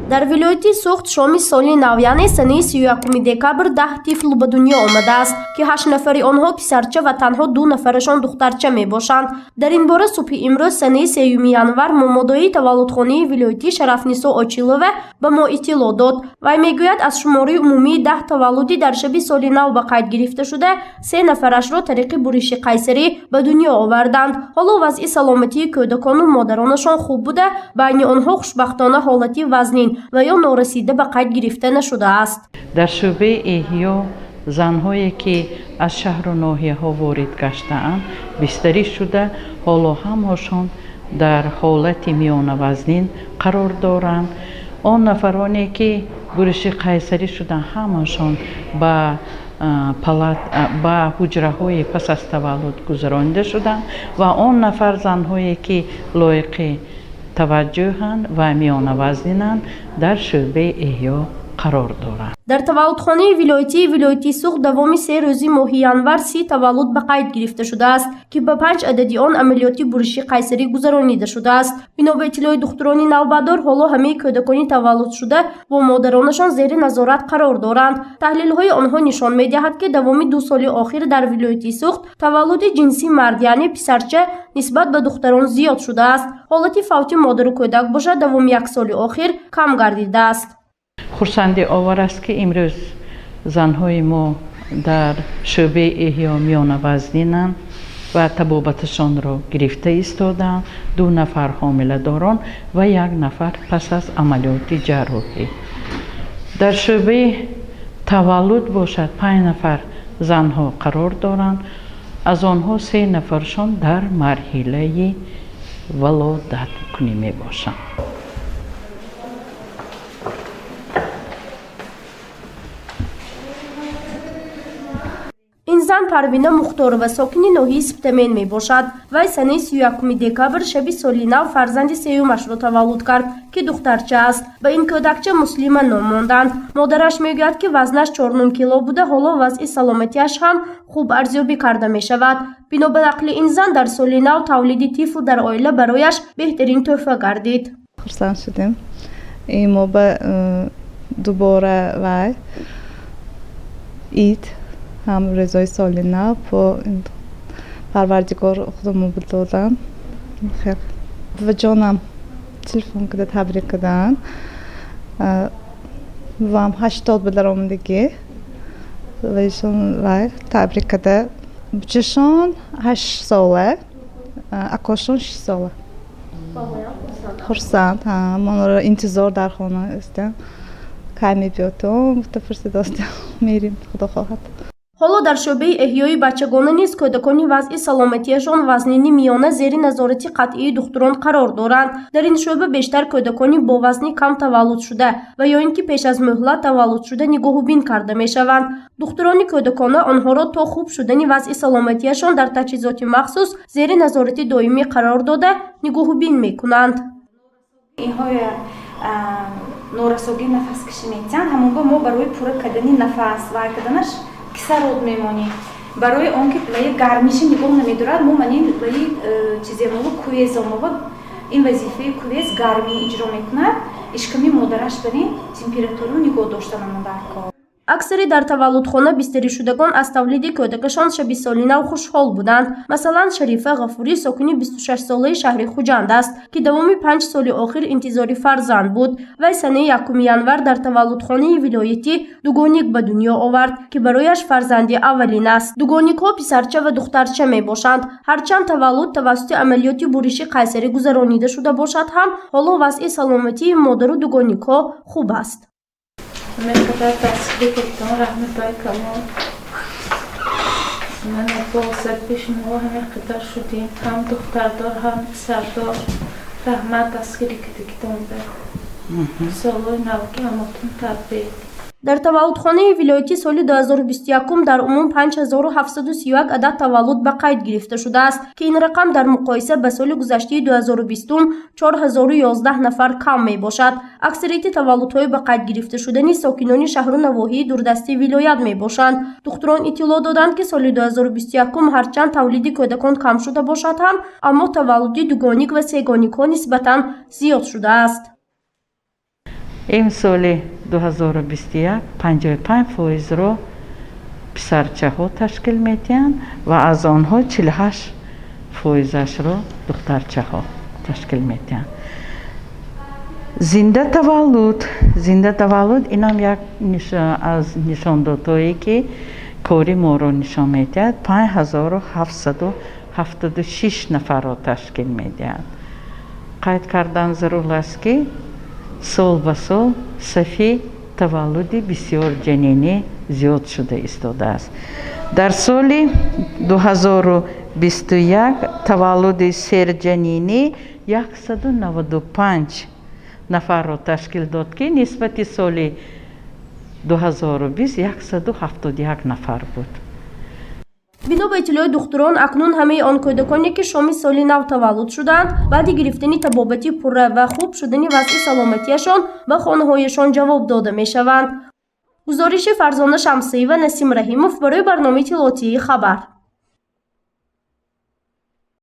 дар вилояти Суғд Шаби Соли Нав яъне санаи 31 декабр 10 тифл ба дунё омадааст ки 8 нафари онҳо писарча ва танҳо 2 нафарашон духтарча мебошанд. Дар ин бора субҳи имрӯз санаи 3 январ момодояи таваллудхонаи вилояти Шарафнисо Очилова ба мо иттилоъ дод. Вай мегӯяд аз шумораи умумии 10 таваллуди дар Шаби Соли Нав ба қайд гирифта шуда 3 нафарашро тариқи буриши қайсарӣ ба дунё оварданд. ҳоло вазъи саломатии кӯдакону модаронашон хуб буда байни онҳо хушбахтона ҳолати вазнин ва ё норасида ба қайд гирифта нашудааст. дар шӯъбаи эҳё занҳое ки аз шаҳру ноҳияҳо ворид гаштаанд бистарӣ шуда ҳоло ҳамашон дар ҳолати миёнавазнин қарор доранд. он нафароне ки буриши қайсарӣ шуданд ҳамашон ба ҳуҷраҳои пас аз таваллуд гузаронида шуданд ва он нафар занҳое ки лоиқи таваҷҷӯҳанд ва миёнавазнинанд дар шӯъбаи эҳё қарор доранд. дар таваллудхонаи вилояти Суғд давоми 3 рӯзи моҳи январ 30 таваллуд ба қайд гирифта шудааст ки ба 5 адади он амалиёти буриши қайсарӣ гузаронида шудааст. бино ба иттилои духтурони навбардор ҳоло ҳамаи кӯдакони таваллудшуда бо модаронашон зери назорат қарор доранд. таҳлилҳои онҳо нишон медиҳад ки давоми 2 соли охир дар вилояти Суғд таваллуди ҷинси мард яъне писарча нисбат ба духтарон зиёд шудааст. ҳолати фавти модару кӯдак бошад давоми 1 соли охир кам гардидааст. хурсандӣ овар аст ки имрӯз занҳои мо дар шӯъбаи эҳё миёнавазнинанд ва табобаташонро гирифта истоданд. 2 нафар ҳомиладорон ва 1 нафар пас аз амалиёти ҷарроҳӣ. дар шӯъбаи таваллуд бошад 5 нафар занҳо қарор доранд. аз онҳо 3 нафаршон дар марҳилаи валодаткунӣ мебошанд. ин зан Парвина Мухторова сокини ноҳияи Сиптамен мебошад. вай санаи 31 декабр Шаби Соли Нав фарзанди сеюмашро таваллуд кард ки духтарча аст. ба ин кӯдакча Муслима ном монданд. модараш мегӯяд ки вазнаш 4 кило буда ҳоло вазъи саломатиаш ҳам хуб арзёбӣ карда мешавад. бино ба нақли ин зан дар соли нав тавлиди тифл дар оила барояш беҳтарин тӯҳфа гардид. хурсанд шудем мо ба дубора вай ид ҳам рӯзои соли нав бо парвардигор худамон бидодам. ва ҷонам телефон када табрик кадан вам 80 ба даромадагӣ ва ишон вай табрик када бучашон 8 сола акошон 6 сола. хурсанд монро интизор дар хона истем кай мебиёдам гуфта фурсидостем мерим худо хоҳад. ҳоло дар шӯъбаи эҳёи бачагона низ кӯдакони вазъи саломатиашон вазнини миёна зери назорати қатъии духтурон қарор доранд. дар ин шӯъба бештар кӯдакони бо вазни кам таваллуд шуда ва ё ин ки пеш аз муҳлат таваллуд шуда нигоҳубин карда мешаванд. духтурони кӯдакона онҳоро то хуб шудани вазъи саломатиашон дар таҷҳизоти махсус зери назорати доимӣ қарор дода нигоҳубин мекунанд. норасогӣ нафаскашӣ метиҳанд. ҳамонгоҳ мо барои пурра кардани нафас вай карданаш кислород мемонем. барои он ки лаи гармиши нигоҳ намедорад мо манин лаи чиземово кувезомова ин вазифаи кувез гармӣ иҷро мекунад. ишками модараш барин температуру нигоҳ доштанамон дар кор. аксари дар таваллудхона бистаришудагон аз тавлиди кӯдакашон Шаби Соли Нав хушҳол буданд. масалан Шарифа Ғафурӣ сокини 26-солаи шаҳри Хуҷанд аст ки давоми 5 соли охир интизори фарзанд буд. вай санаи 1 январ дар таваллудхонаи вилоятӣ дугоник ба дунё овард ки барояш фарзанди аввалин аст. дугоникҳо писарча ва духтарча мебошанд. ҳарчанд таваллуд тавассути амалиёти буриши қайсарӣ гузаронида шуда бошад ҳам ҳоло вазъи саломатии модару дугоникҳо хуб аст. من قدر تصدیق کردم رحمت بای کمال من باست پیش ما همه قدر شدیم هم دختردار هم پسردار رحمت دستگیری کردم به سالای نوکی هماتون تبرید. дар таваллудхонаи вилояти соли 2021 дар умум 5731 адад таваллуд ба қайд гирифта шудааст ки ин рақам дар муқоиса ба соли гузаштаи 2020 4011 нафар кам мебошад. аксарияти таваллудҳои ба қайд гирифта шудани сокинони шаҳру навоҳии дурдасти вилоят мебошанд. духтурон иттилоъ доданд ки соли 2021 ҳарчанд тавлиди кӯдакон кам шуда бошад ҳам аммо таваллуди дугоник ва сегоникҳо нисбатан зиёд шудааст. имсоли 2021 55%ро писарчаҳо ташкил медиҳанд ва аз онҳо 48%-ашро духтарчаҳо ташкил медиҳанд. Зинда таваллуд инам як аз нишондодҳое ки кори моро нишон медиҳад. 5776 нафарро ташкил медиҳад. қайд кардан зарур аст ки сол ба сол сафи таваллуди бисёр ҷанинӣ зиёд шуда истодааст. дар соли 2021 таваллуди серҷанинӣ 195 нафарро ташкил дод ки нисбати соли 2020 171 нафар буд. бино ба иттилои духтурон, акнун ҳамаи он кӯдаконе ки Шоми Соли Нав таваллуд шуданд, баъди гирифтани табобати пурра ва хуб шудани вазъи саломатиашон ба хонаҳояшон ҷавоб дода мешаванд. гузориши Фарзона Шамсиева, Насим Раҳимов барои барномаи Тилотии Хабар.